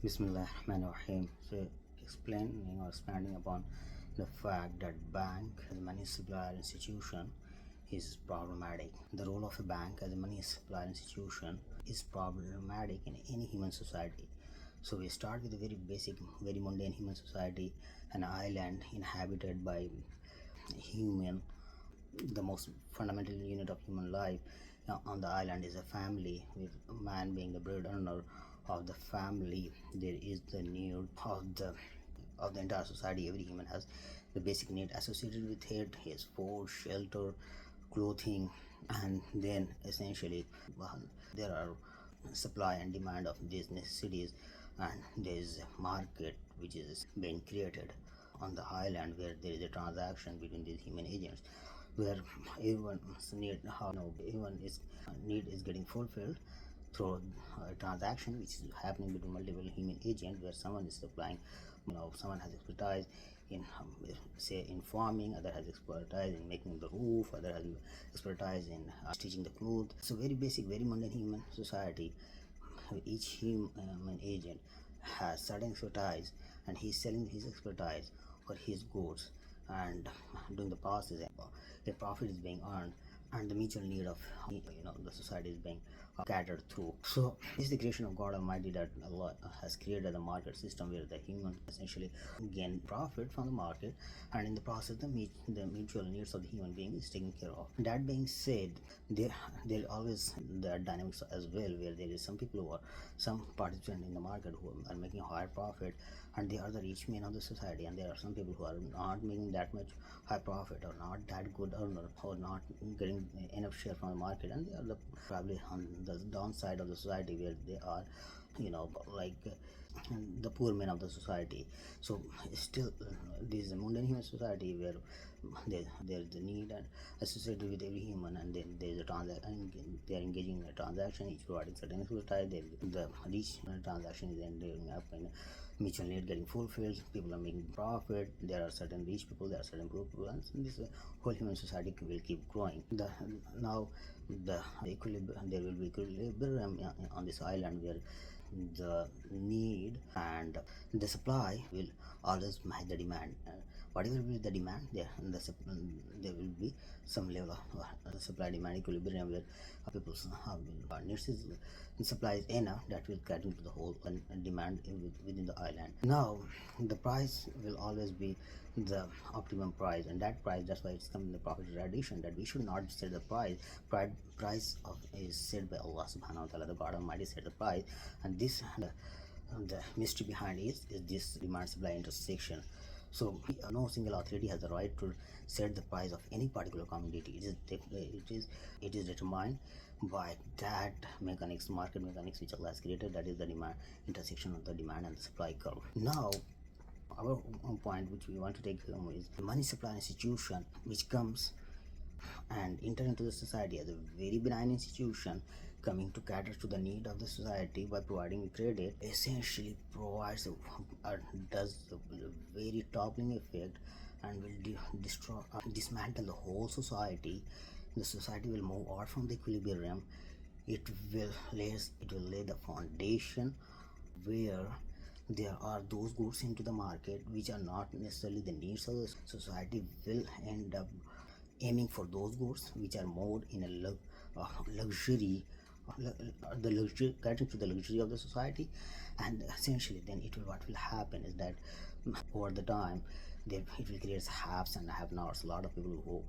Bismillahirrahmanirrahim. So, explaining or expanding upon the fact that bank as a money supply institution is problematic. The role of a bank as a money supply institution is problematic in any human society. So we start with a very basic, very mundane human society, an island inhabited by human. The most fundamental unit of human life on the island is a family, with man being the bread earner of the family. There is the need of the entire society. Every human has the basic need associated with it: his food, shelter, clothing, and then essentially there are supply and demand of these necessities, and there is a market which is being created on the island where there is a transaction between these human agents, where everyone's need, how everyone is need is getting fulfilled through a transaction which is happening between multiple human agents, where someone is supplying, someone has expertise in say in farming, other has expertise in making the roof, other has expertise in stitching the clothes. So very basic, very mundane human society. Each human agent has certain expertise, and he's selling his expertise or his goods, and during the process a profit is being earned, and the mutual need of the society is being catered through. So this is the creation of God Almighty, that Allah has created a market system where the human essentially gain profit from the market, and in the process the mutual needs of the human being is taken care of. That being said, there always the dynamics as well, where there is some people who are some participants in the market who are making higher profit, and they are the rich men of the society, and there are some people who are not making that much high profit, or not that good earner, or not getting enough share from the market, and they are the probably on the downside of the society, where they are like the poor men of the society. So still this is a mundane human society where there's the need and associated with every human, and then there's a transaction, they are engaging in a transaction, each providing certain expertise. The each transaction is ending up in mutual need getting fulfilled, people are making profit, there are certain rich people, there are certain poor people, and this whole human society will keep growing. Now the equilibrium, there will be equilibrium on this island, where the need and the supply will always match the demand. Whatever will be the demand, there will be some level of supply demand equilibrium, where people's needs is supply is enough that will get into the whole demand within the island. Now the price will always be the optimum price, and that price, that's why it's come in the prophet tradition that we should not set the price of is set by Allah subhanahu wa ta'ala. The God Almighty set the price, and this the mystery behind is this demand supply intersection. So no single authority has the right to set the price of any particular commodity. It is determined by that mechanics, market mechanics, which Allah has created, that is the demand intersection of the demand and the supply curve. Now our point which we want to take home is the money supply institution, which comes and enter into the society as a very benign institution, coming to cater to the need of the society by providing credit, essentially provides does a very toppling effect, and will destroy dismantle the whole society. The society will move out from the equilibrium. It will lay the foundation where there are those goods into the market which are not necessarily the needs of the society, will end up aiming for those goods which are more in a luxury, the luxury, catering to the luxury of the society. And essentially then what will happen is that over the time it will create haves and have nots. A lot of people who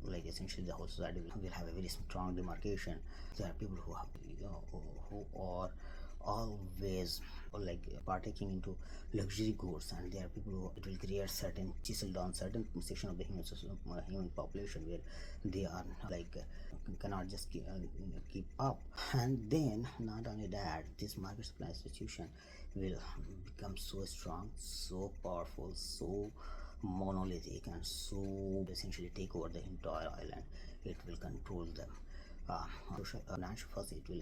like essentially the whole society will have a very strong demarcation. There are people who have who are always like partaking into luxury goods, and there are people who it will create certain chisel down certain section of the human population, where they are like cannot just keep up. And then not only that, this market supply institution will become so strong, so powerful, so monolithic, and so essentially take over the entire island. It will control them. Financial, first it will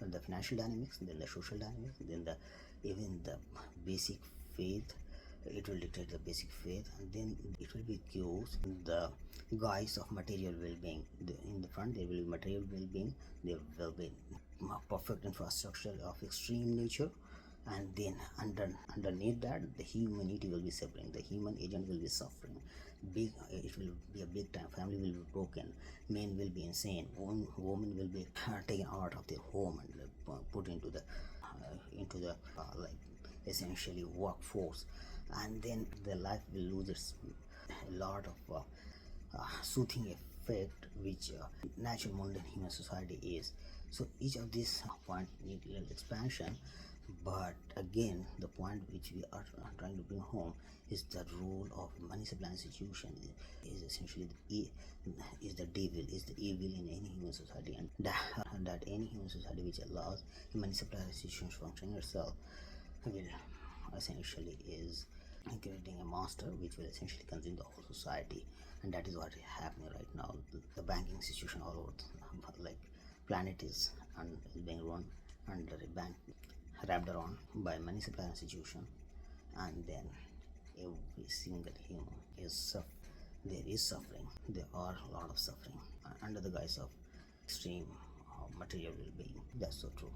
the financial dynamics, then the social dynamics, then the even the basic faith. It will dictate the basic faith, and then it will be used in the guise of material well-being. In the front there will be material well-being, there will be perfect infrastructure of extreme nature, and then underneath that the humanity will be suffering, the human agent will be suffering big. It will be a big time, family will be broken, men will be insane, women will be taken out of their home and put into the essentially workforce, and then the life will lose its a lot of soothing effect which natural mundane human society is. So each of these point need little expansion, but again the point which we are trying to bring home is the role of money supply institution is essentially is the devil, is the evil in any human society, and that any human society which allows money supply institutions functioning itself will essentially is creating a monster which will essentially consume the whole society. And that is what is happening right now. The banking institution all over like planet is and is being run under a bank wrapped around by money supply institution, and then every single human is there is suffering, there are a lot of suffering under the guise of extreme material well-being. That's so true.